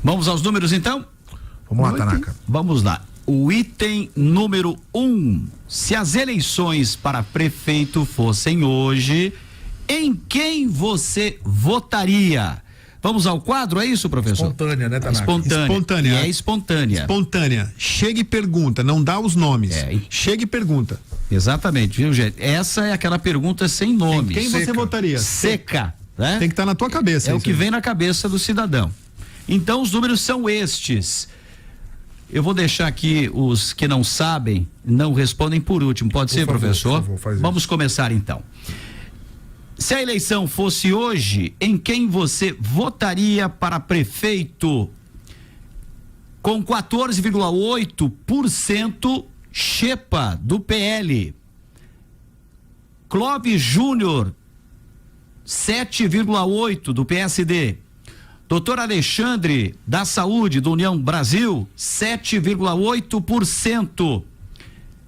Vamos aos números então? Vamos lá, Tanaka. Vamos lá. O item número 1. Se as eleições para prefeito fossem hoje, em quem você votaria? Vamos ao quadro, é isso, professor? Espontânea, né, Tanaka? Espontânea. E é espontânea. Espontânea. Chega e pergunta, não dá os nomes. Chega e pergunta. Exatamente, viu, gente? Essa é aquela pergunta sem nome. Quem você votaria? Seca, né? Tem que estar na tua cabeça. É o que vem na cabeça do cidadão. Então, os números são estes. Eu vou deixar aqui os que não sabem, não respondem por último. Pode ser, professor? Por favor, Vamos começar então. Se a eleição fosse hoje, em quem você votaria para prefeito? Com 14,8%, Xepa, do PL. Clóvis Júnior, 7,8%, do PSD. Doutor Alexandre, da Saúde, do União Brasil, 7,8%.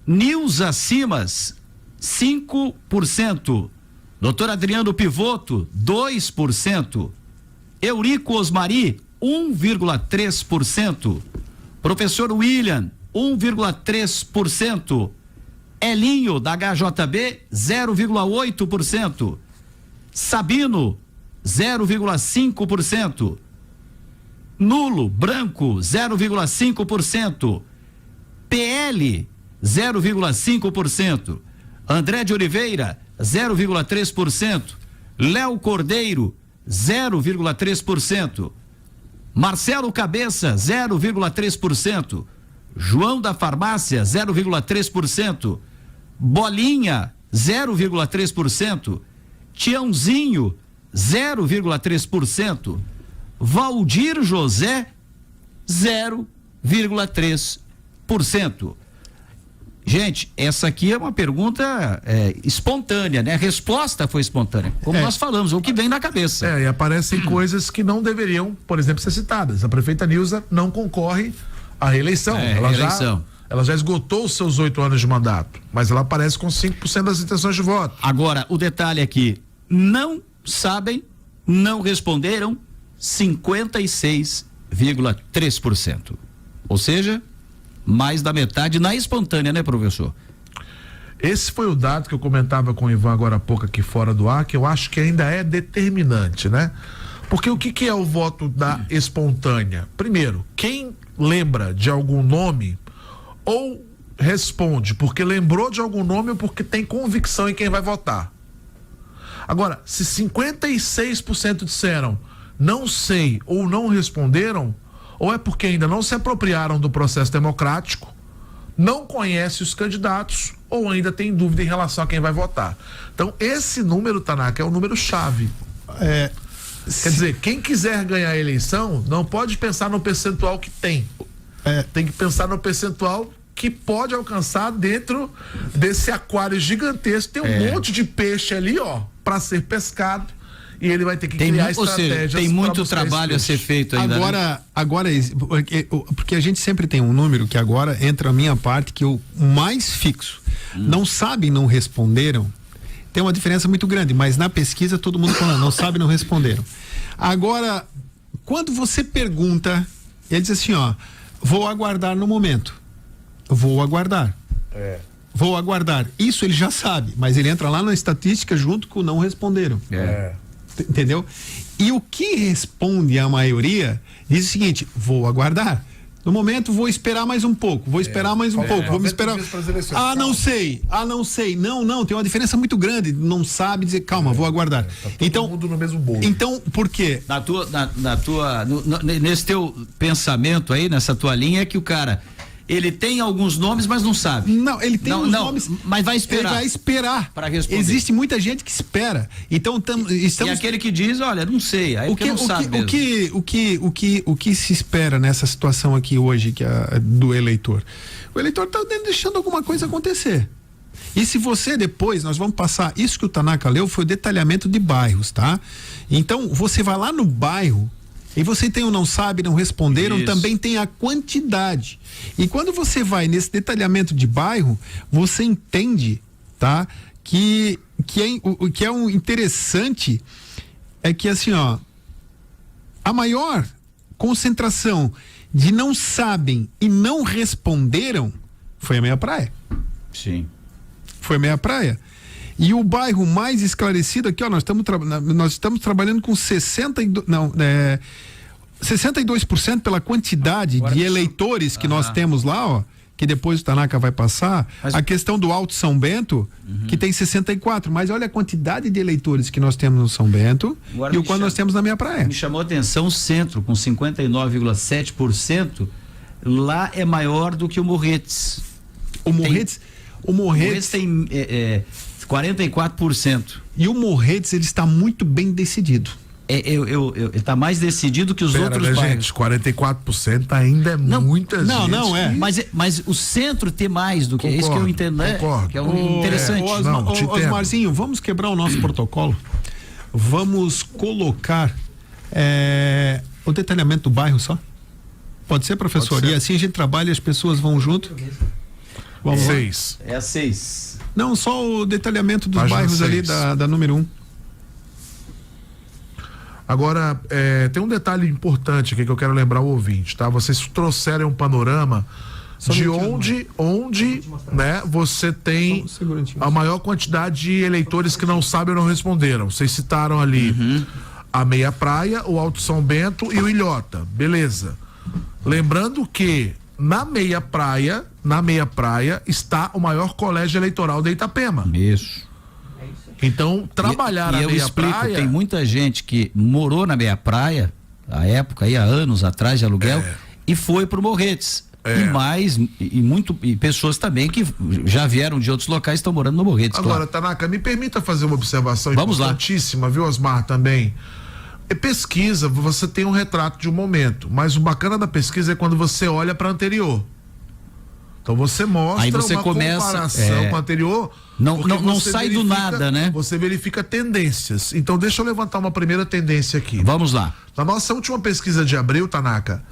Nilza Simas, 5%. Doutor Adriano Pivoto, 2%. Eurico Osmari, 1,3%. Professor William, 1,3%. Elinho, da HJB, 0,8%. Sabino, 0,5%. Nulo, branco, 0,5%. PL, 0,5%. André de Oliveira, 0,3%. Léo Cordeiro, 0,3%. Marcelo Cabeça, 0,3%. João da Farmácia, 0,3%. Bolinha, 0,3%. Tiãozinho, 0,3%. Valdir José, 0,3%. Gente, essa aqui é uma pergunta espontânea, né? A resposta foi espontânea, como nós falamos, o que vem na cabeça. E aparecem coisas que não deveriam, por exemplo, ser citadas. A prefeita Nilza não concorre à reeleição. Ela já esgotou os seus 8 anos de mandato, mas ela aparece com 5% das intenções de voto. Agora, o detalhe aqui, não sabem, não responderam 56,3%. Ou seja, mais da metade na espontânea, né, professor? Esse foi o dado que eu comentava com o Ivan agora há pouco aqui fora do ar, que eu acho que ainda é determinante, né? Porque o que é o voto da espontânea? Primeiro, quem lembra de algum nome ou responde porque lembrou de algum nome ou porque tem convicção em quem vai votar. Agora, se 56% disseram não sei ou não responderam, ou é porque ainda não se apropriaram do processo democrático, não conhece os candidatos ou ainda tem dúvida em relação a quem vai votar. Então, esse número, Tanaka, é o número chave. Quer dizer, quem quiser ganhar a eleição não pode pensar no percentual que tem. Tem que pensar no percentual que pode alcançar dentro desse aquário gigantesco. Tem um monte de peixe ali, ó, para ser pescado. E ele vai ter que criar estratégias. Ou seja, tem muito trabalho a ser feito ainda. Agora, porque a gente sempre tem um número que agora entra a minha parte, que eu mais fixo. Não sabem, não responderam. Tem uma diferença muito grande, mas na pesquisa todo mundo falando, não sabe, não responderam. Agora, quando você pergunta, ele diz assim, ó, vou aguardar no momento. Vou aguardar. Vou aguardar. Isso ele já sabe, mas ele entra lá na estatística junto com não responderam. Entendeu? E o que responde a maioria diz o seguinte: vou aguardar. No momento, vou esperar mais um pouco. Vou esperar mais um pouco. Vamos esperar. Não sei. Não, tem uma diferença muito grande. Não sabe dizer, calma, vou aguardar. Tá todo mundo no mesmo bolo. Então, por quê? Nesse teu pensamento aí, nessa tua linha, é que o cara, ele tem alguns nomes, mas não sabe. Não, ele tem os nomes, mas vai esperar. Ele vai esperar para responder. Existe muita gente que espera. Então estamos. E aquele que diz, olha, não sei. Aí não sabe mesmo. O que se espera nessa situação aqui hoje do eleitor? O eleitor está deixando alguma coisa acontecer. E se você depois, nós vamos passar, isso que o Tanaka leu foi o detalhamento de bairros, tá? Então, você vai lá no bairro e você tem o não sabe, não responderam, também tem a quantidade. E quando você vai nesse detalhamento de bairro, você entende, tá? Que é um interessante é que assim, ó, a maior concentração de não sabem e não responderam foi a Meia Praia. Sim. Foi a Meia Praia. E o bairro mais esclarecido aqui, ó, nós estamos trabalhando com 62% pela quantidade de eleitores que nós temos lá, ó, que depois o Tanaka vai passar. Mas a questão do Alto São Bento, que tem 64, mas olha a quantidade de eleitores que nós temos no São Bento e o quanto nós temos na Meia Praia. Me chamou a atenção o centro, com 59,7%, lá é maior do que o Morretes. O Morretes tem 44%. E o Morretes, ele está muito bem decidido. Ele está mais decidido que os outros bairros. Gente, 44% ainda é muita gente. Não é. Mas o centro tem mais do que isso que eu entendo, né? Concordo. Que é interessante. Osmarzinho, vamos quebrar o nosso protocolo. Vamos colocar o detalhamento do bairro só? Pode ser, professor? Pode ser. E assim a gente trabalha e as pessoas vão junto? Vamos 6. É a 6. Não, só o detalhamento dos Página bairros 6. ali da número 1. Agora, tem um detalhe importante aqui que eu quero lembrar o ouvinte, tá? Vocês trouxeram um panorama de onde, né, você tem a maior quantidade de eleitores que não sabem ou não responderam. Vocês citaram ali a Meia Praia, o Alto São Bento e o Ilhota. Beleza. Lembrando que na Meia Praia está o maior colégio eleitoral da Itapema. Isso. Então, trabalhar na Meia Praia... Tem muita gente que morou na Meia Praia, à época, aí, há anos atrás, de aluguel, e foi pro Morretes. E pessoas também que já vieram de outros locais e estão morando no Morretes. Agora, claro. Tanaka, me permita fazer uma observação importantíssima, viu, Osmar, também. Pesquisa, você tem um retrato de um momento, mas o bacana da pesquisa é quando você olha para anterior. Então você mostra aí você uma comparação com a anterior. Não sai do nada, né? Você verifica tendências. Então deixa eu levantar uma primeira tendência aqui. Vamos lá. Na nossa última pesquisa de abril, Tanaka,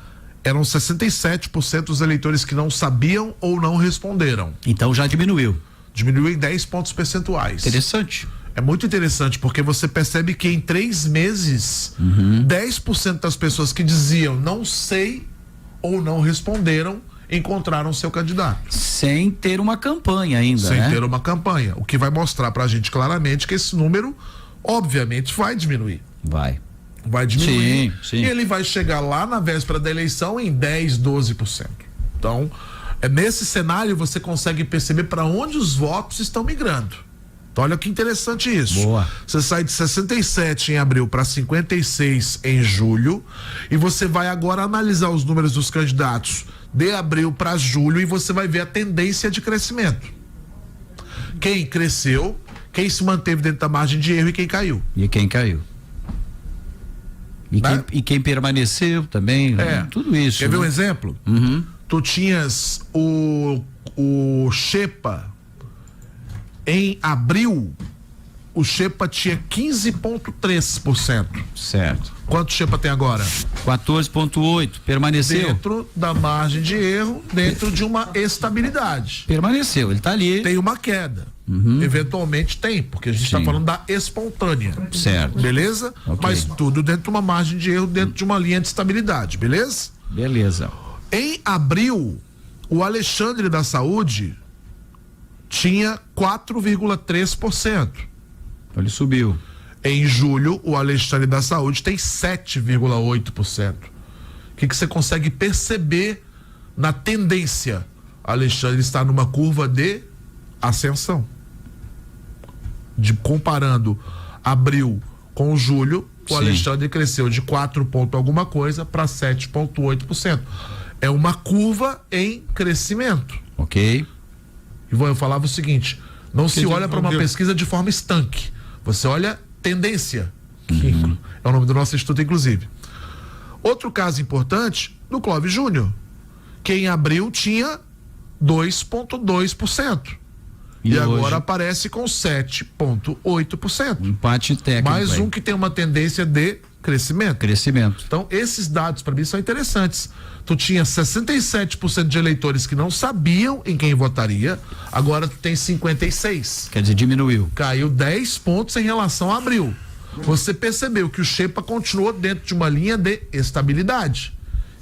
eram 67% dos eleitores que não sabiam ou não responderam. Então já diminuiu. Diminuiu em 10 pontos percentuais. Interessante. É muito interessante, porque você percebe que em 3 meses, 10% das pessoas que diziam não sei ou não responderam encontraram seu candidato. Sem ter uma campanha ainda, Sem ter uma campanha. O que vai mostrar pra gente claramente que esse número, obviamente, vai diminuir. Vai diminuir. Sim. E ele vai chegar lá na véspera da eleição em 10, 12%. Então, nesse cenário você consegue perceber para onde os votos estão migrando. Então, olha que interessante isso. Boa. Você sai de 67 em abril para 56 em julho e você vai agora analisar os números dos candidatos de abril para julho e você vai ver a tendência de crescimento. Quem cresceu, quem se manteve dentro da margem de erro e quem caiu. E quem caiu. E quem permaneceu também, tudo isso. Quer ver um exemplo? Tu tinhas o Xepa em abril, o Xepa tinha 15,3%. Certo. Quanto o Xepa tem agora? 14,8%. Permaneceu. Dentro da margem de erro, dentro de uma estabilidade. Permaneceu, ele tá ali. Tem uma queda. Eventualmente tem, porque a gente está falando da espontânea. Certo. Beleza? Okay. Mas tudo dentro de uma margem de erro, dentro de uma linha de estabilidade, beleza? Beleza. Em abril, o Alexandre da Saúde tinha 4,3%. Ele subiu. Em julho, o Alexandre da Saúde tem 7,8%. O que você consegue perceber na tendência? Alexandre está numa curva de ascensão. Comparando abril com julho, o Alexandre cresceu de 4 ponto alguma coisa para 7,8%. É uma curva em crescimento. Ok. Ivan, eu falava o seguinte: não se olha para uma pesquisa de forma estanque. Você olha tendência. Que é o nome do nosso estudo, inclusive. Outro caso importante, do Clóvis Júnior, que em abril tinha 2,2%. E agora aparece com 7,8%. Empate técnico. Mais um que tem uma tendência de crescimento. Então, esses dados para mim são interessantes. Tu tinha 67% de eleitores que não sabiam em quem votaria, agora tu tem 56%. Quer dizer, diminuiu. Caiu 10 pontos em relação a abril. você percebeu que o Xepa continuou dentro de uma linha de estabilidade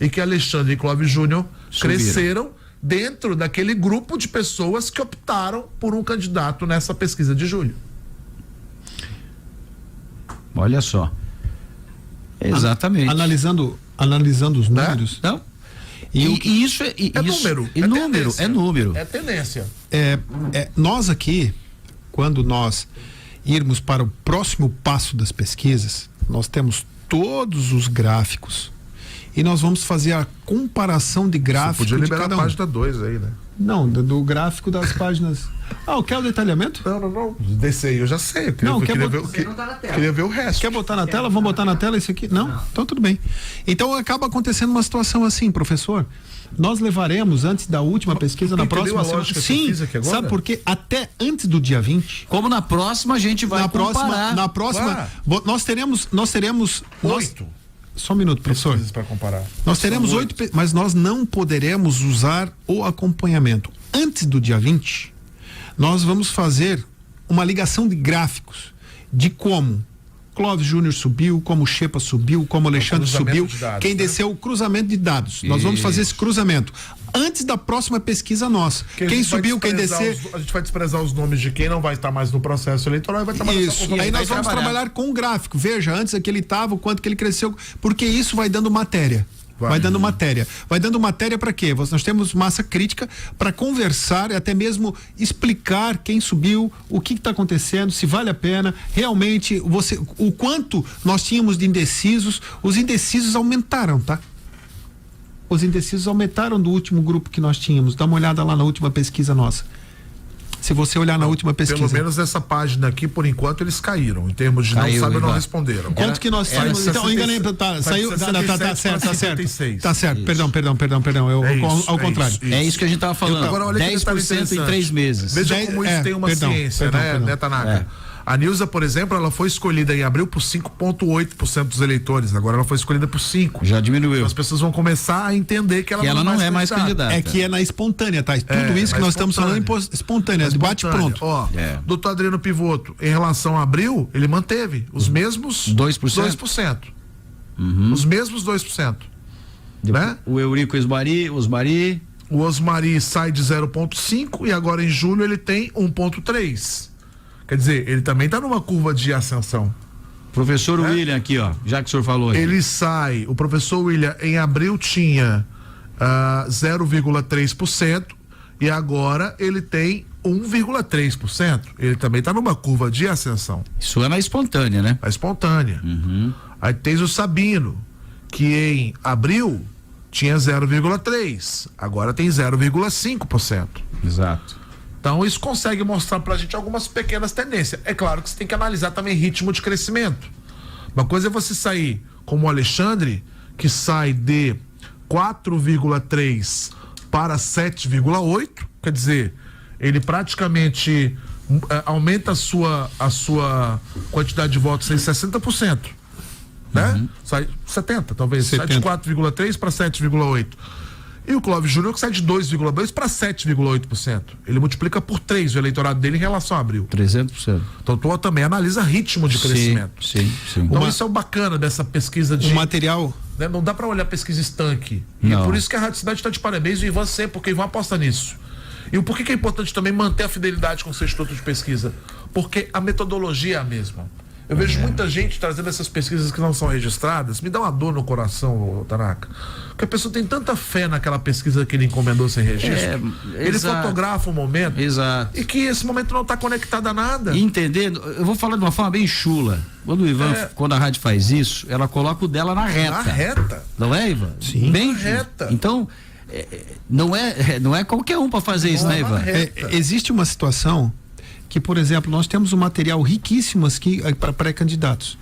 e que Alexandre e Clóvis Júnior cresceram dentro daquele grupo de pessoas que optaram por um candidato nessa pesquisa de julho. Olha só. Exatamente. Analisando os números. Não? E isso é número. É número. É tendência. Nós aqui, quando nós irmos para o próximo passo das pesquisas, nós temos todos os gráficos e nós vamos fazer a comparação de gráficos. Podia liberar de cada a página 2 aí, né? Não, do gráfico das páginas. Quer o detalhamento? Não. Desse aí eu já sei. Eu queria ver o resto. Quer botar na tela? Vamos botar na tela esse aqui? Não? Então tudo bem. Então acaba acontecendo uma situação assim, professor. Nós levaremos antes da última pesquisa na próxima semana. Sim, sabe por quê? Até antes do dia 20. Como na próxima a gente vai comparar. Na próxima, nós teremos 8. Só um minuto, professor. Para comparar. Nós teremos 8, mas nós não poderemos usar o acompanhamento. Antes do dia 20, nós vamos fazer uma ligação de gráficos de como Clóvis Júnior subiu, como o Xepa subiu, como o Alexandre subiu, dados, quem desceu, o cruzamento de dados. Nós vamos fazer esse cruzamento antes da próxima pesquisa nossa. Quem subiu, quem descer. A gente vai desprezar os nomes de quem não vai estar mais no processo eleitoral e vai trabalhar. Isso. E aí nós vamos trabalhar com o gráfico. Veja, antes aquele estava, o quanto que ele cresceu, porque isso vai dando matéria. Vai dando matéria para quê? Nós temos massa crítica para conversar e até mesmo explicar quem subiu, o que está acontecendo, se vale a pena, realmente, o quanto nós tínhamos de indecisos. Os indecisos aumentaram, tá? Os indecisos aumentaram do último grupo que nós tínhamos. Dá uma olhada lá na última pesquisa nossa. Se você olhar na última pesquisa. Pelo menos essa página aqui, por enquanto, eles caíram. Em termos de não sabe ou não responderam. Quanto que nós tínhamos? Então, enganei. Saiu. Tá certo. Perdão. Ao contrário. É isso que a gente estava falando. Agora, olha 10% em 3 meses. Veja como isso tem uma ciência, né, Tanaka? A Nilza, por exemplo, ela foi escolhida em abril por 5,8% dos eleitores. Agora ela foi escolhida por 5%. Já diminuiu. Então as pessoas vão começar a entender que ela não é mais candidata. É que é na espontânea, tá? Tudo isso que nós estamos falando é espontânea, debate pronto. Doutor Adriano Pivoto, em relação a abril, ele manteve os mesmos 2%. Os mesmos 2%. Né? O Eurico Osmari. O Osmari sai de 0,5 e agora em julho ele tem 1,3. Quer dizer, ele também está numa curva de ascensão. Professor William aqui, já que o senhor falou aí. Ele sai, o professor William em abril tinha 0,3% e agora ele tem 1,3%. Ele também está numa curva de ascensão. Isso é na espontânea, né? A espontânea. Aí tem o Sabino, que em abril tinha 0,3%, agora tem 0,5%. Exato. Então isso consegue mostrar pra gente algumas pequenas tendências. É claro que você tem que analisar também ritmo de crescimento. Uma coisa é você sair como o Alexandre, que sai de 4,3 para 7,8, quer dizer, ele praticamente aumenta a sua quantidade de votos em 60%, né? Sai 70, talvez, 70. sai de 4,3 para 7,8. E o Clóvis Júnior que sai de 2,2 para 7,8%. Ele multiplica por 3 o eleitorado dele em relação a abril. 300%. Então tu também analisa ritmo de crescimento. Sim. Então isso é o bacana dessa pesquisa de... O material... Né? Não dá para olhar pesquisa estanque. Não. E é por isso que a Rádio Cidade está de parabéns e o Ivan sempre, porque o Ivan aposta nisso. E o porquê que é importante também manter a fidelidade com o seu instituto de pesquisa? Porque a metodologia é a mesma. Eu vejo muita gente trazendo essas pesquisas que não são registradas, me dá uma dor no coração, Tanaka. Porque a pessoa tem tanta fé naquela pesquisa que ele encomendou sem registro. Ele fotografa o momento. Exato. E que esse momento não está conectado a nada. Entendendo? Eu vou falar de uma forma bem chula. Quando o Ivan, quando a rádio faz isso, ela coloca o dela na reta. Na reta. Não é, Ivan? Sim. Bem na reta. Então, não é qualquer um para fazer isso, né, Ivan? Existe uma situação que, por exemplo, nós temos um material riquíssimo aqui para pré-candidatos.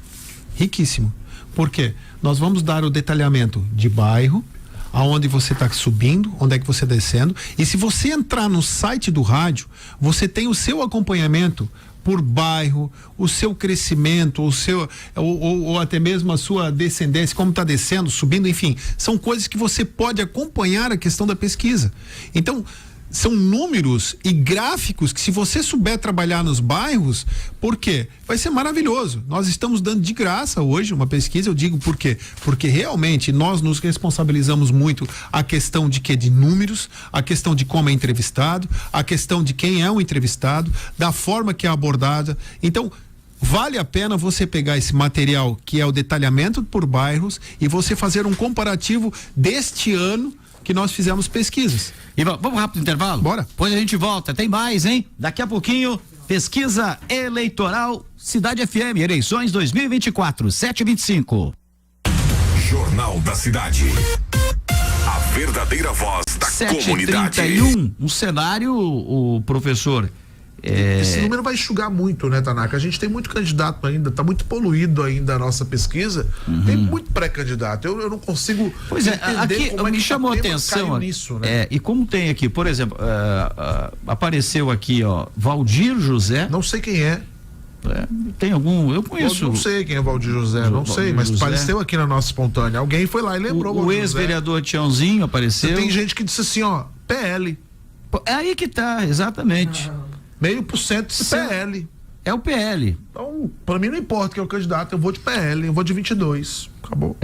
Riquíssimo. Por quê? Nós vamos dar o detalhamento de bairro, aonde você está subindo, onde é que você está descendo. E se você entrar no site do rádio, você tem o seu acompanhamento por bairro, o seu crescimento, ou até mesmo a sua descendência, como está descendo, subindo, enfim, são coisas que você pode acompanhar a questão da pesquisa. Então, são números e gráficos que, se você souber trabalhar nos bairros, por quê? Vai ser maravilhoso. Nós estamos dando de graça hoje uma pesquisa, eu digo por quê? Porque realmente nós nos responsabilizamos muito a questão de quê? De números, a questão de como é entrevistado, a questão de quem é o entrevistado, da forma que é abordada. Então, vale a pena você pegar esse material que é o detalhamento por bairros e você fazer um comparativo deste ano que nós fizemos pesquisas. E vamos rápido no intervalo? Bora. Depois a gente volta, tem mais, hein? Daqui a pouquinho, pesquisa eleitoral Cidade FM, eleições 2024, 7h25. Jornal da Cidade. A verdadeira voz da comunidade. 7h31, um cenário, o professor... Esse número vai enxugar muito, né, Tanaka? A gente tem muito candidato ainda, tá muito poluído ainda a nossa pesquisa. Tem muito pré-candidato. Eu não consigo. Pois é, aqui como me chamou a atenção. Nisso, né? E como tem aqui, por exemplo, apareceu aqui, ó, Valdir José. Não sei quem é. Tem algum. Eu conheço. Eu não sei quem é Valdir José, não sei, mas José. Apareceu aqui na nossa espontânea. Alguém foi lá e lembrou. O ex-vereador Tiãozinho apareceu. Tem gente que disse assim, ó, PL. É aí que tá, exatamente. 0,5% de PL. É o PL. Então, pra mim não importa quem é o candidato, eu vou de PL, eu vou de 22. Acabou.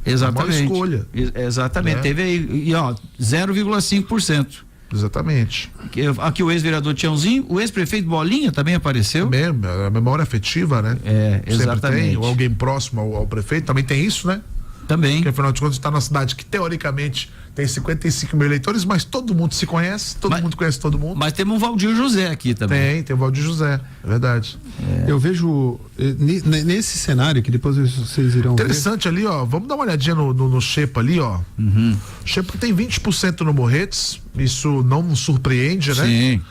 Exatamente. É uma escolha. Exatamente. Teve aí, e ó, 0,5%. Exatamente. Aqui o ex-vereador Tiãozinho, o ex-prefeito Bolinha também apareceu. Mesmo, a memória afetiva, né? Exatamente. Sempre tem, ou alguém próximo ao prefeito, também tem isso, né? Também. Porque afinal de contas está numa cidade que teoricamente tem 55 mil eleitores, mas todo mundo se conhece, mundo conhece todo mundo. Mas temos um Valdir José aqui também. Tem o Valdir José, é verdade. Eu vejo nesse cenário que depois vocês irão interessante ali, ó, vamos dar uma olhadinha no Xepa ali, ó. O Xepa tem 20% no Morretes, isso não surpreende, né? Sim.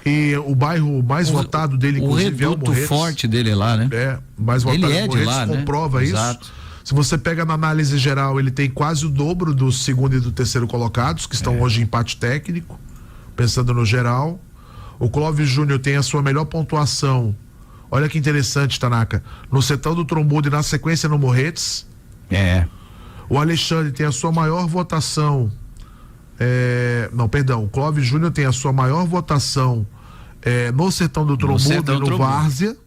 E o bairro mais votado dele, inclusive, é o Morretes. O reduto forte dele é lá, né? Mais votado ele é Morretes, de lá, comprova né? isso. Exato. Se você pega na análise geral, ele tem quase o dobro do segundo e do terceiro colocados, que estão hoje em empate técnico, pensando no geral. O Clóvis Júnior tem a sua melhor pontuação. Olha que interessante, Tanaka. No Sertão do Trombudo e na sequência no Morretes. O Alexandre tem a sua maior votação. O Clóvis Júnior tem a sua maior votação no Sertão do Trombudo e no Várzea.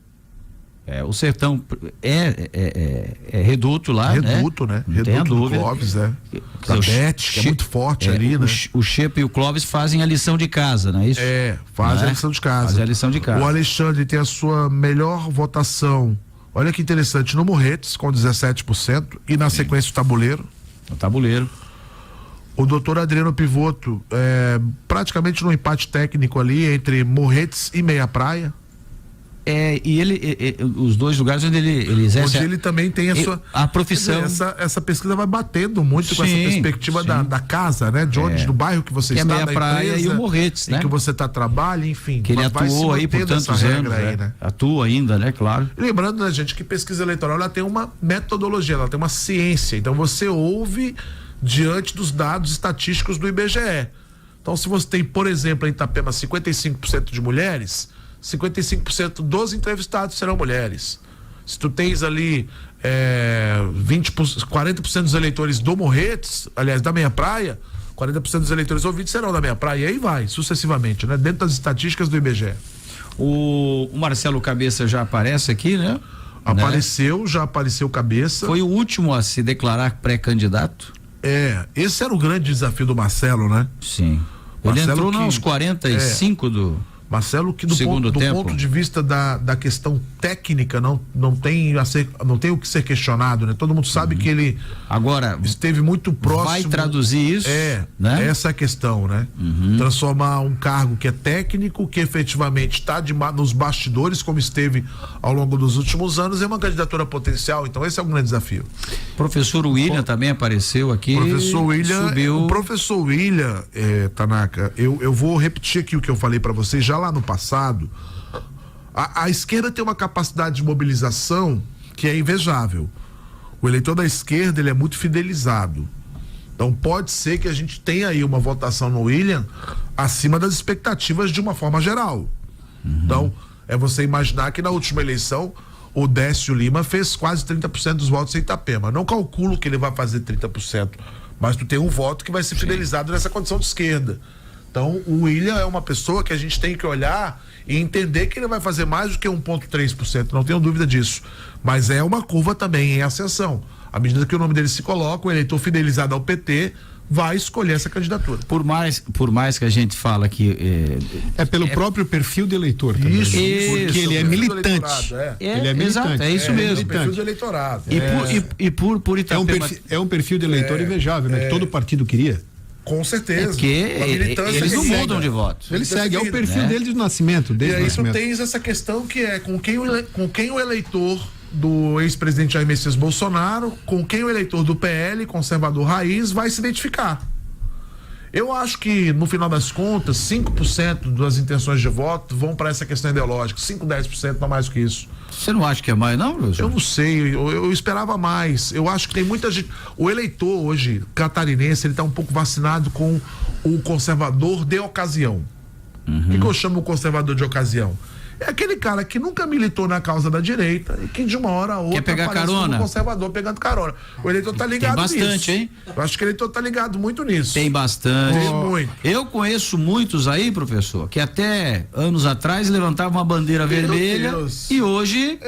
O Sertão é reduto lá, reduto, né? Reduto do Clóvis, né? Da Beth, que é muito forte ali, né? O Xepa e o Clóvis fazem a lição de casa, não é isso? Fazem a lição de casa. Fazem a lição de casa. O Alexandre tem a sua melhor votação. Olha que interessante, no Morretes, com 17%, e na sequência o Tabuleiro. O Tabuleiro. O doutor Adriano Pivoto, praticamente no empate técnico ali entre Morretes e Meia Praia. E os dois lugares onde ele exerce. Onde ele também tem a profissão. Essa pesquisa vai batendo muito com essa perspectiva da casa, né? De onde, do bairro que você que está, é a Meia Praia e o Morretes, né? Em que você trabalha, enfim. Que ele atuou aí por tantos anos, aí, né? Atua ainda, né? Claro. E lembrando, né, gente, que pesquisa eleitoral ela tem uma metodologia, ela tem uma ciência. Então você ouve diante dos dados estatísticos do IBGE. Então, se você tem, por exemplo, em Itapema 55% de mulheres, 55% dos entrevistados serão mulheres. Se tu tens ali 40% dos eleitores do Morretes, aliás, da Meia Praia, 40% dos eleitores ouvidos serão da Meia Praia, e aí vai, sucessivamente, né? Dentro das estatísticas do IBGE. O Marcelo Cabeça já aparece aqui, né? Já apareceu Cabeça. Foi o último a se declarar pré-candidato? Esse era o grande desafio do Marcelo, né? Sim. Ele entrou nos 45 do Marcelo, que do ponto de vista da questão técnica não tem o que ser questionado, né? Todo mundo sabe que ele agora esteve muito próximo. Vai traduzir isso, né? Essa é a questão, né? Transformar um cargo que é técnico, que efetivamente está nos bastidores, como esteve ao longo dos últimos anos, é uma candidatura potencial. Então esse é um grande desafio. Professor William também apareceu aqui. Professor William, subiu. O professor William, Tanaka, eu vou repetir aqui o que eu falei para vocês já lá no passado. A esquerda tem uma capacidade de mobilização que é invejável. O eleitor da esquerda, ele é muito fidelizado. Então pode ser que a gente tenha aí uma votação no William acima das expectativas de uma forma geral. Então, é você imaginar que na última eleição o Décio Lima fez quase 30% dos votos em Itapema. Não calculo que ele vai fazer 30%, mas tu tem um voto que vai ser fidelizado nessa condição de esquerda. Então, o William é uma pessoa que a gente tem que olhar e entender que ele vai fazer mais do que 1,3%, não tenho dúvida disso. Mas é uma curva também em ascensão. À medida que o nome dele se coloca, o eleitor fidelizado ao PT vai escolher essa candidatura. Por mais que a gente fala que pelo próprio perfil do eleitor também. Isso, porque ele é militante. Ele é militante. Exato, é isso mesmo. O perfil do eleitorado. Por Itapema... É um perfil de eleitor invejável, né? Que todo partido queria. Com certeza. Porque eles não mudam de voto. Ele segue, é o perfil dele de nascimento. E aí nascimento. tu tens essa questão que é com quem o eleitor do ex-presidente Jair Messias Bolsonaro, com quem o eleitor do PL, conservador raiz, vai se identificar. Eu acho que, no final das contas, 5% das intenções de voto vão para essa questão ideológica. 5, 10%, não mais do que isso. Você não acha que é mais, não, professor? Eu não sei, eu esperava mais. Eu acho que tem muita gente. O eleitor hoje, catarinense, ele está um pouco vacinado com o conservador de ocasião. O que eu chamo o conservador de ocasião? É aquele cara que nunca militou na causa da direita e que de uma hora a outra quer pegar carona, um conservador pegando carona. O eleitor tá ligado nisso. Tem bastante, hein? Eu acho que o eleitor tá ligado muito nisso. Tem bastante. Tem muito. Eu conheço muitos aí, professor, que até anos atrás levantavam uma bandeira vermelha e hoje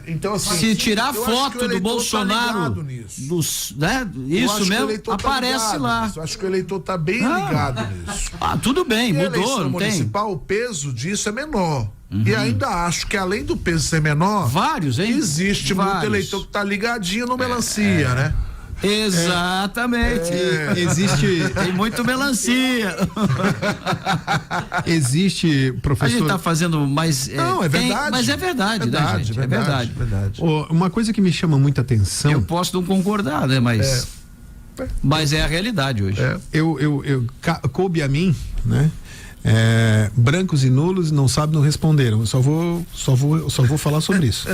então assim, se tirar foto do Bolsonaro tá dos, né? Isso mesmo, aparece lá. Eu acho que o eleitor tá bem ligado nisso. Tudo bem, e mudou, a eleição não municipal, tem? o peso disso é menor. E ainda acho que além do peso ser menor, vários, hein? Existe muito eleitor que tá ligadinho no melancia, né? Exatamente. Tem muito melancia. Existe, professor. A gente tá fazendo mais. Não, é verdade. Mas é verdade, né, gente? É verdade. Uma coisa que me chama muita atenção. Eu posso não concordar, né? Mas é a realidade hoje. Coube a mim, né? Brancos e nulos não sabem, não responderam. Eu só vou falar sobre isso.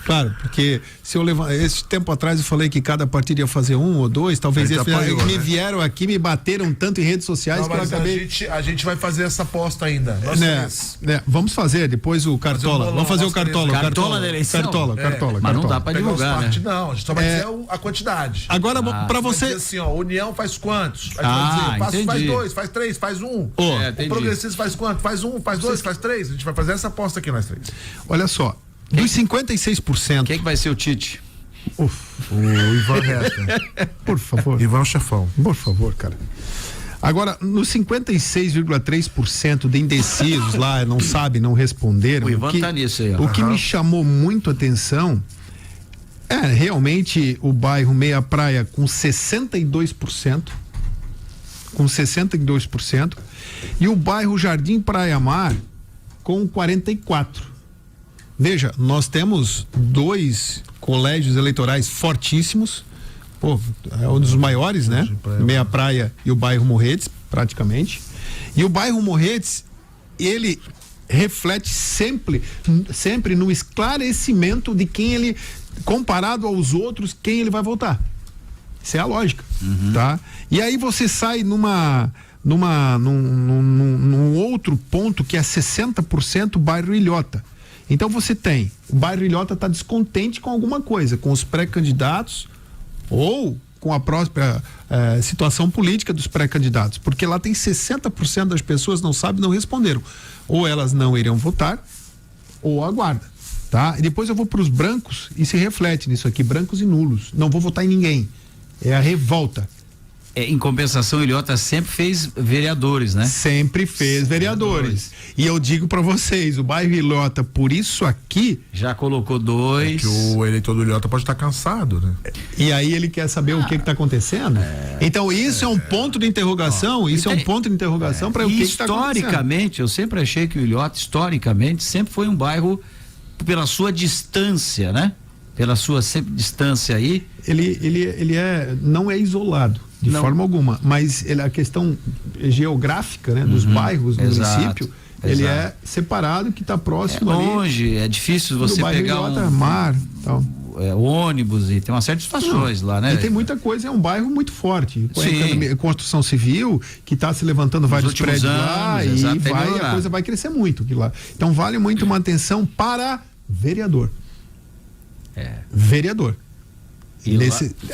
Claro, porque se eu levar esse tempo atrás eu falei que cada partido ia fazer 1 ou 2, talvez me vieram aqui, me bateram tanto em redes sociais que eu acabei. A gente vai fazer essa aposta ainda. Vamos fazer depois o Cartola. Vamos fazer o Cartola. Cartola da eleição. Cartola. Mas não dá pra divulgar, né? Não, a gente só vai dizer a quantidade. Agora pra você assim, ó, União faz quantos? Faz 2, faz 3, faz 1. O progressista faz quanto? Faz 1, faz 2, faz 3. A gente vai fazer essa aposta aqui nós três. Olha só, dos 56%. Quem que vai ser o Tite? O Ivan Reta. Por favor. Ivan Chefão. Por favor, cara. Agora, nos 56,3% de indecisos lá, não sabem, não responderam. O Ivan tá nisso aí. O que me chamou muito a atenção realmente o bairro Meia Praia com 62%. Com 62%, e o bairro Jardim Praia Mar com 44%. Veja, nós temos 2 colégios eleitorais fortíssimos, é um dos maiores, né? Meia Praia e o bairro Morretes, praticamente. E o bairro Morretes, ele reflete sempre no esclarecimento de quem ele, comparado aos outros, quem ele vai votar. Isso é a lógica, tá? E aí você sai num outro ponto que é 60% bairro Ilhota. Então você tem, o bairro Ilhota está descontente com alguma coisa, com os pré-candidatos ou com a própria situação política dos pré-candidatos, porque lá tem 60% das pessoas não sabem, não responderam. Ou elas não iriam votar, ou aguarda, tá? E depois eu vou para os brancos e se reflete nisso aqui, brancos e nulos. Não vou votar em ninguém. É a revolta. Em compensação, Ilhota sempre fez vereadores, né? Sempre fez vereadores. E eu digo pra vocês, o bairro Ilhota, por isso aqui... Já colocou 2. Que o eleitor do Ilhota pode estar cansado, né? E aí ele quer saber o que tá acontecendo. Então isso é um ponto de interrogação, é um ponto de interrogação para o que está acontecendo. Historicamente, eu sempre achei que o Ilhota, historicamente, sempre foi um bairro, pela sua distância, né? Pela sua sempre distância aí. Ele não é isolado de forma alguma, mas a questão geográfica, né, dos bairros do município, ele é separado, que está próximo ali. Longe, é difícil você pegar Ilhota, mar, tal. Ônibus, e tem uma série de situações lá, né? E tem muita coisa, é um bairro muito forte. Sim. Construção civil, que está se levantando vários prédios lá, e a coisa vai crescer muito aqui lá. Então vale muito uma atenção para vereador. Vereador.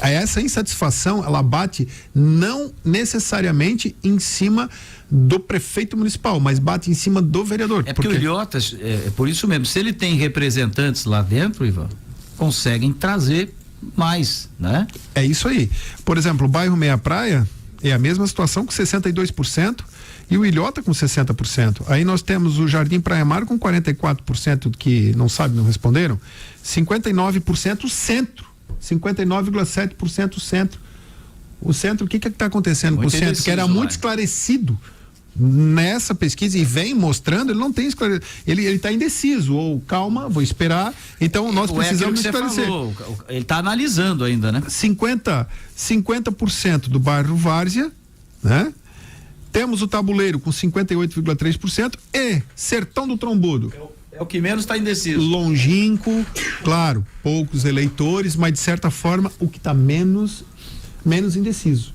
Essa insatisfação, ela bate não necessariamente em cima do prefeito municipal, mas bate em cima do vereador. Porque o Ilhotas, é por isso mesmo, se ele tem representantes lá dentro, Ivan, conseguem trazer mais, né? É isso aí. Por exemplo, o bairro Meia Praia é a mesma situação, com 62%, e o Ilhota com 60%. Aí nós temos o Jardim Praia Mar com 44% que não sabem, não responderam, 59% o centro, 59,7% o centro. O centro, o que está acontecendo com o centro? Que era muito esclarecido nessa pesquisa e vem mostrando, ele não tem esclarecido. Ele está indeciso, ou calma, vou esperar. Então nós precisamos esclarecer. Ele está analisando ainda, né? 50% do bairro Várzea, né? Temos o Tabuleiro com 58,3% e Sertão do Trombudo. É o que menos está indeciso. Longínquo, claro, poucos eleitores, mas de certa forma o que está menos indeciso.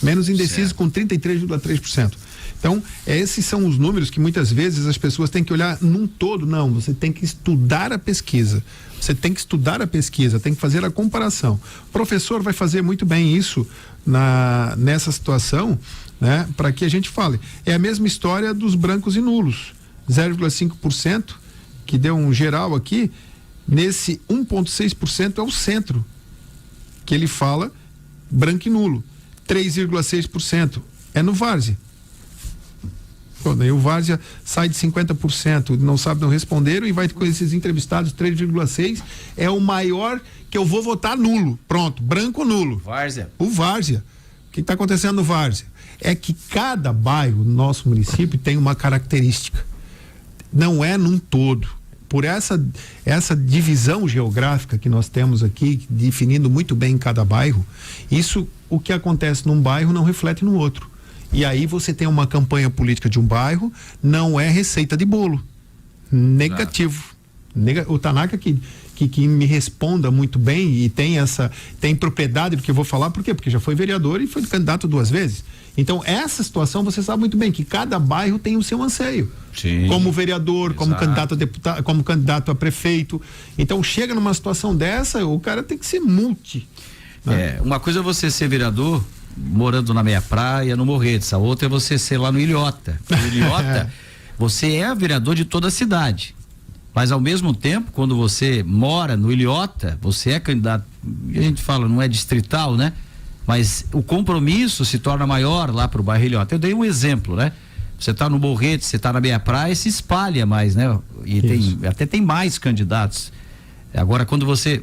Menos indeciso, certo, com 33,3%. Então, esses são os números que muitas vezes as pessoas têm que olhar num todo. Não, você tem que estudar a pesquisa. Você tem que estudar a pesquisa, tem que fazer a comparação. O professor vai fazer muito bem isso nessa situação, né? Para que a gente fale. É a mesma história dos brancos e nulos. 0,5%, que deu um geral aqui, nesse 1,6% é o centro, que ele fala branco e nulo. 3,6% é no Várzea. Daí o Várzea sai de 50%, não sabe, não responderam, e vai com esses entrevistados, 3,6% é o maior que eu vou votar nulo. Pronto, branco nulo. Várzea. O Várzea. O que está acontecendo no Várzea? É que cada bairro do nosso município tem uma característica. Não é num todo. Por essa divisão geográfica que nós temos aqui, definindo muito bem cada bairro, isso, o que acontece num bairro não reflete no outro. E aí você tem uma campanha política de um bairro, não é receita de bolo. Negativo. O Tanaka que me responda muito bem e tem propriedade do que eu vou falar, por quê? Porque já foi vereador e foi candidato 2 vezes. Então, essa situação você sabe muito bem que cada bairro tem o seu anseio. Sim, como vereador, exato, como candidato a deputado, como candidato a prefeito. Então, chega numa situação dessa, o cara tem que ser multi. Né? Uma coisa é você ser vereador morando na Meia Praia, no Morretes, a outra é você ser lá no Ilhota. No Ilhota, você é vereador de toda a cidade. Mas ao mesmo tempo, quando você mora no Ilhota, você é candidato, a gente fala, não é distrital, né? Mas o compromisso se torna maior lá pro bairro Ilhota. Eu dei um exemplo, né? Você tá no Morretes, você tá na Meia Praia, se espalha mais, né? E até tem mais candidatos. Agora, quando você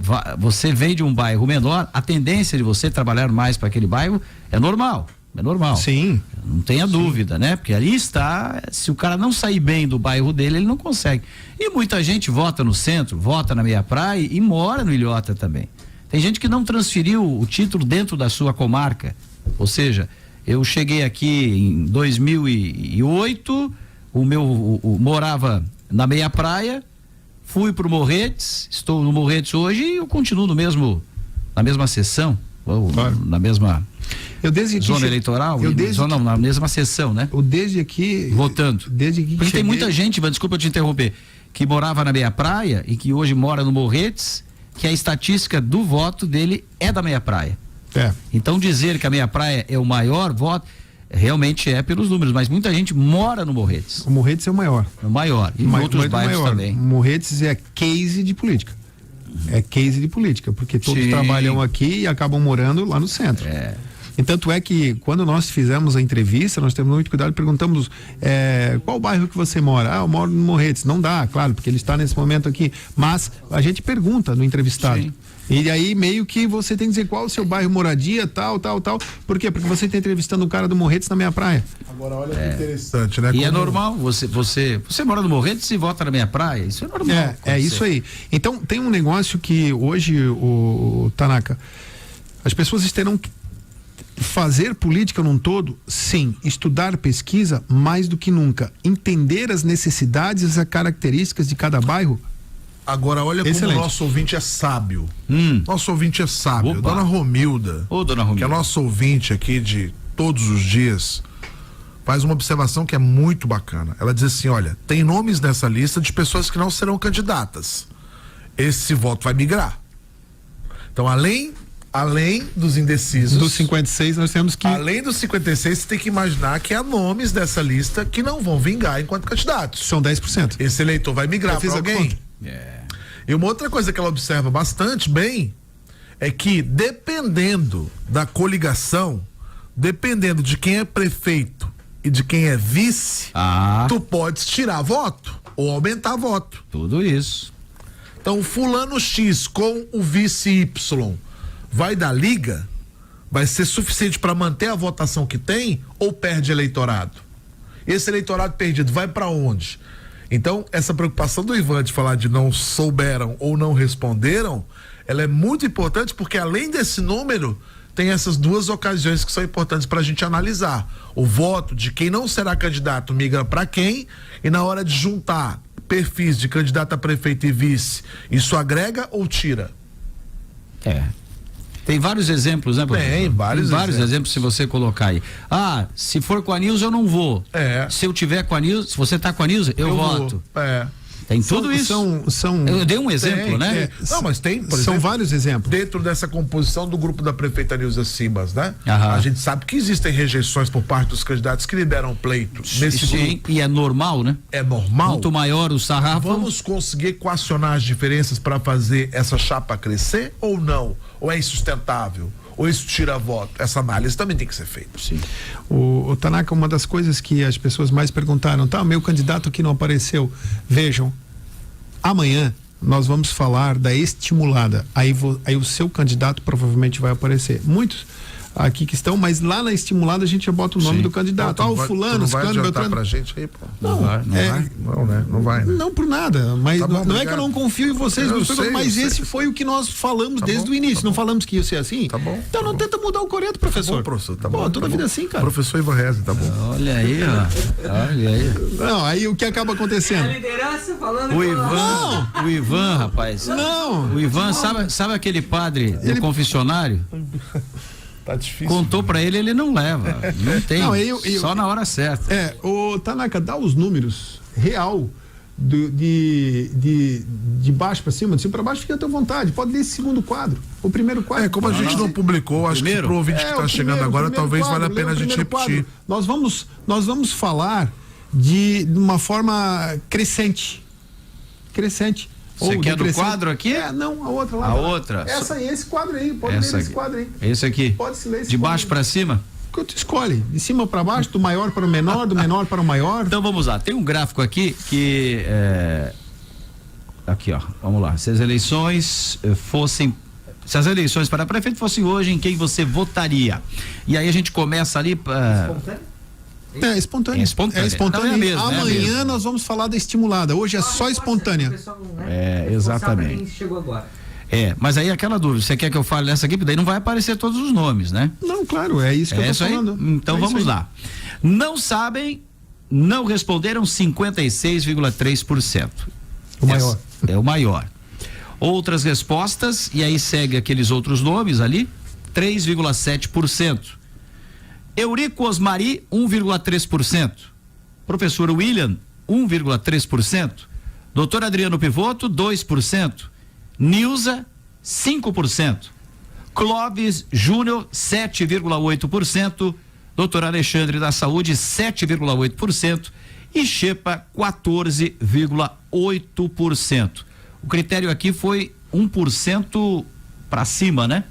vem de um bairro menor, a tendência de você trabalhar mais para aquele bairro é normal. É normal. Sim. Não tenha dúvida, né? Porque ali está, se o cara não sair bem do bairro dele, ele não consegue. E muita gente vota no centro, vota na Meia Praia e mora no Ilhota também. Tem gente que não transferiu o título dentro da sua comarca. Ou seja, eu cheguei aqui em 2008, morava na Meia Praia, fui pro Morretes, estou no Morretes hoje e eu continuo na mesma sessão, ou claro, na mesma zona eleitoral, na mesma sessão, né? Desde aqui votando. Porque tem muita gente, desculpa eu te interromper, que morava na Meia Praia e que hoje mora no Morretes, que a estatística do voto dele é da Meia Praia. Então dizer que a Meia Praia é o maior voto, realmente é pelos números, mas muita gente mora no Morretes. O Morretes é o maior. É o maior. E outros bairros também. O Morretes é case de política. É case de política, porque todos trabalham aqui e acabam morando lá no centro. E tanto é que quando nós fizemos a entrevista, nós temos muito cuidado, perguntamos qual bairro que você mora? Eu moro no Morretes. Não dá, claro, porque ele está nesse momento aqui, mas a gente pergunta no entrevistado. Sim. E aí meio que você tem que dizer qual o seu bairro, moradia, tal. Por quê? Porque você está entrevistando um cara do Morretes na Meia Praia. Agora olha que interessante, né? E é normal, você mora no Morretes e vota na Meia Praia, isso é normal. É isso aí. Então tem um negócio que hoje, o Tanaka, as pessoas terão que fazer política num todo, sim, estudar pesquisa mais do que nunca, entender as necessidades e as características de cada bairro. Agora olha como o nosso ouvinte é sábio. Nosso ouvinte é sábio. Opa. Dona Romilda, Dona Romilda, que é nosso ouvinte aqui de todos os dias, faz uma observação que é muito bacana. Ela diz assim, olha, tem nomes nessa lista de pessoas que não serão candidatas. Esse voto vai migrar. Então, além Além dos indecisos. Dos 56, nós temos que. Além dos 56, você tem que imaginar que há nomes dessa lista que não vão vingar enquanto candidatos. São 10%. Esse eleitor vai migrar para alguém. É. E uma outra coisa que ela observa bastante bem é que, dependendo da coligação, dependendo de quem é prefeito e de quem é vice, tu podes tirar voto ou aumentar voto. Tudo isso. Então, o fulano X com o vice Y vai dar liga? Vai ser suficiente para manter a votação que tem ou perde eleitorado? Esse eleitorado perdido vai para onde? Então, essa preocupação do Ivan de falar de não souberam ou não responderam, ela é muito importante porque além desse número, tem essas duas ocasiões que são importantes para a gente analisar. O voto de quem não será candidato migra para quem, e na hora de juntar perfis de candidato a prefeito e vice, isso agrega ou tira? Tem vários exemplos, né, professor? Tem vários exemplos se você colocar aí. Se for com a Nilza eu não vou. Se eu tiver com a Nilza, se você tá com a Nilza, eu voto. Tem tudo isso. Eu dei um exemplo, né? Não, mas tem, por exemplo, são vários exemplos. Dentro dessa composição do grupo da prefeita Nilza Simas, né? Aham. A gente sabe que existem rejeições por parte dos candidatos que lideram pleito nesse grupo. E é normal, né? É normal. Quanto maior o sarrafo. Vamos conseguir equacionar as diferenças para fazer essa chapa crescer ou não? Ou é insustentável? Ou isso tira voto? Essa análise também tem que ser feita. Sim. O Tanaka, uma das coisas que as pessoas mais perguntaram, meu candidato que não apareceu. Vejam, amanhã nós vamos falar da estimulada. Aí o seu candidato provavelmente vai aparecer. Muitos aqui que estão, mas lá na estimulada a gente já bota o nome do candidato. O fulano, vai adiantar Beltrano. pra gente aí, pô. Não vai. Não, né? Não vai, né? Não por nada, mas Tá bom, não é que eu não confio em vocês, mas esse foi o que nós falamos desde o início. Não falamos que ia ser assim? Tá bom. Então não tenta mudar o coreto, professor. Tá bom, professor, tá bom. Toda tá vida bom. assim, cara. Professor Ivan Reze, tá bom. Olha aí, ó. Olha aí. Não, aí o que acaba acontecendo? A liderança falando. O Ivan, rapaz. Não. O Ivan, sabe aquele padre do confessionário? Tá difícil. Contou pra ele não leva. Não tem. Não, só na hora certa. O Tanaka, dá os números real de baixo para cima, de cima para baixo, fica à tua vontade. Pode ler esse segundo quadro, o primeiro quadro. Como a gente não publicou, acho que pro ouvinte que tá chegando agora, talvez valha a pena a gente repetir. Nós vamos falar de uma forma crescente. Você quer do quadro aqui? Não, a outra lá. A outra? Esse quadro aí, pode ler esse quadro aí. Esse aqui? Pode se ler esse de baixo para cima? Que tu escolhe, de cima para baixo, do maior para o menor, do menor para o maior. Então vamos lá, tem um gráfico aqui que aqui, ó, vamos lá. Se as eleições para prefeito fossem hoje, em quem você votaria? E aí a gente começa ali É espontâneo. Não, é mesmo, amanhã nós vamos falar da estimulada. Hoje é só espontânea. Exatamente. Quem chegou agora. Mas aí aquela dúvida, você quer que eu fale nessa aqui? Daí não vai aparecer todos os nomes, né? Não, claro, é isso que eu tô falando. Então vamos lá. Não sabem, não responderam 56,3%. O maior. É o maior. Outras respostas, e aí segue aqueles outros nomes ali, 3,7%. Eurico Osmari, 1,3%. Professor William, 1,3%. Doutor Adriano Pivoto, 2%. Nilza, 5%. Clóvis Júnior, 7,8%. Doutor Alexandre da Saúde, 7,8%. E Xepa, 14,8%. O critério aqui foi 1% para cima, né?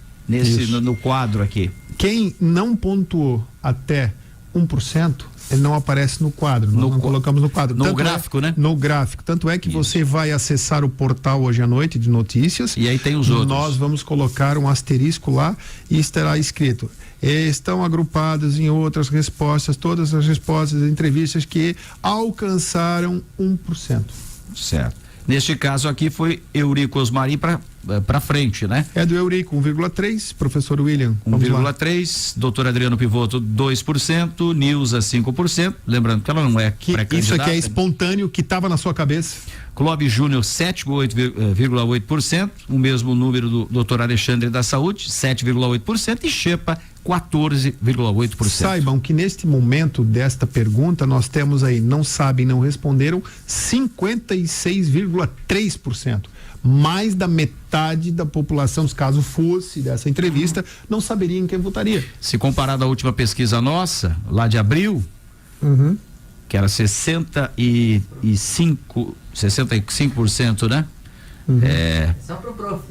No quadro aqui. Quem não pontuou até 1%, ele não aparece no quadro. Nós não colocamos no quadro. No gráfico, né? No gráfico. Tanto é que você vai acessar o portal hoje à noite de notícias. E aí tem os outros. Nós vamos colocar um asterisco lá e estará escrito: estão agrupadas em outras respostas, todas as respostas das entrevistas que alcançaram 1%. Certo. Neste caso aqui foi Eurico Osmari para frente, né? É do Eurico, 1,3%, professor William. 1,3%, doutor Adriano Pivoto, 2%, Nilza, 5%. Lembrando que ela não é pré-candidata. Isso aqui é espontâneo, que estava na sua cabeça. Clóvis Júnior, 7,8%, o mesmo número do doutor Alexandre da Saúde, 7,8%, e Xepa, 14,8%. Saibam que neste momento desta pergunta nós temos aí, não sabem, não responderam, 56,3%. Mais da metade da população, se caso fosse dessa entrevista, não saberia em quem votaria. Se comparado à última pesquisa nossa, lá de abril, que era 65%, né? Só pro prof.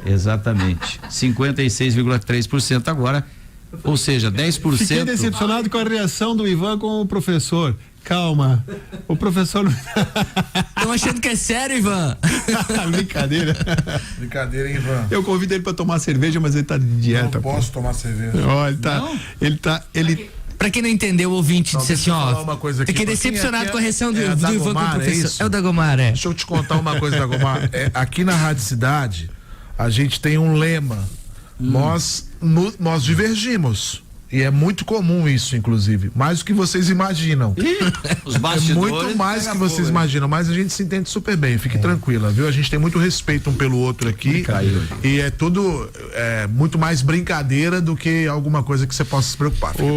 Exatamente. 56,3% agora, ou seja, 10%. Fiquei decepcionado com a reação do Ivan com o professor. Calma, o professor. Estão achando que é sério, Ivan? Brincadeira. Brincadeira, hein, Ivan? Eu convido ele para tomar cerveja, mas ele tá de dieta. Não posso tomar cerveja. Olha, ele tá. Pra quem não entendeu, o ouvinte disse assim, ó. Uma coisa aqui. Fiquei decepcionado com a reação do a Ivan com o Dagomar, professor. é o Dagomar, é. Deixa eu te contar uma coisa, Dagomar. Aqui na Rádio Cidade, a gente tem um lema. Nós divergimos. E é muito comum isso, inclusive. Mais do que vocês imaginam. Os bastidores. É muito mais do que vocês imaginam, mas a gente se entende super bem. Fique tranquila, viu? A gente tem muito respeito um pelo outro aqui. E é tudo muito mais brincadeira do que alguma coisa que você possa se preocupar. Fique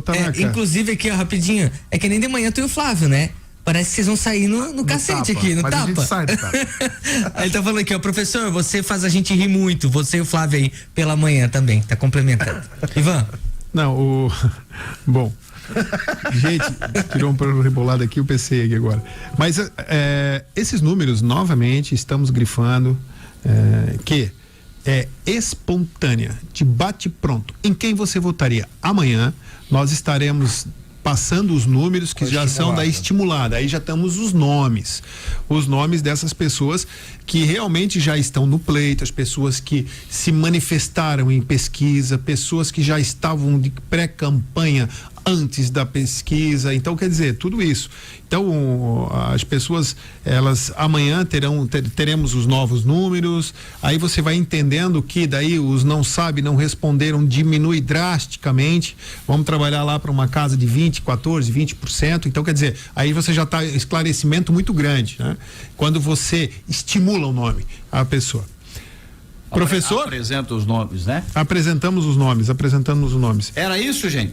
tranquilo. Inclusive aqui, ó, rapidinho. É que nem de manhã tu e o Flávio, né? Parece que vocês vão sair no cacete tapa, aqui, no mas tapa. A gente sai do tapa. Aí ele tá falando aqui, ó, professor, você faz a gente rir muito. Você e o Flávio aí pela manhã também, tá complementando. Ivan. Não, bom, gente, tirou um rebolado aqui, eu pensei aqui agora. Mas esses números, novamente, estamos grifando que é espontânea, de bate pronto. Em quem você votaria? Amanhã nós estaremos passando os números que já são da estimulada. Aí já temos os nomes dessas pessoas que realmente já estão no pleito, as pessoas que se manifestaram em pesquisa, pessoas que já estavam de pré-campanha antes da pesquisa. Então, quer dizer, tudo isso. Então, as pessoas, elas amanhã teremos os novos números, aí você vai entendendo que daí os não sabe, não responderam, diminui drasticamente. Vamos trabalhar lá para uma casa de 20%. Então, quer dizer, aí você já está esclarecimento muito grande, né? Quando você estimula o nome à pessoa. Professor? Apresenta os nomes, né? Apresentamos os nomes. Era isso, gente?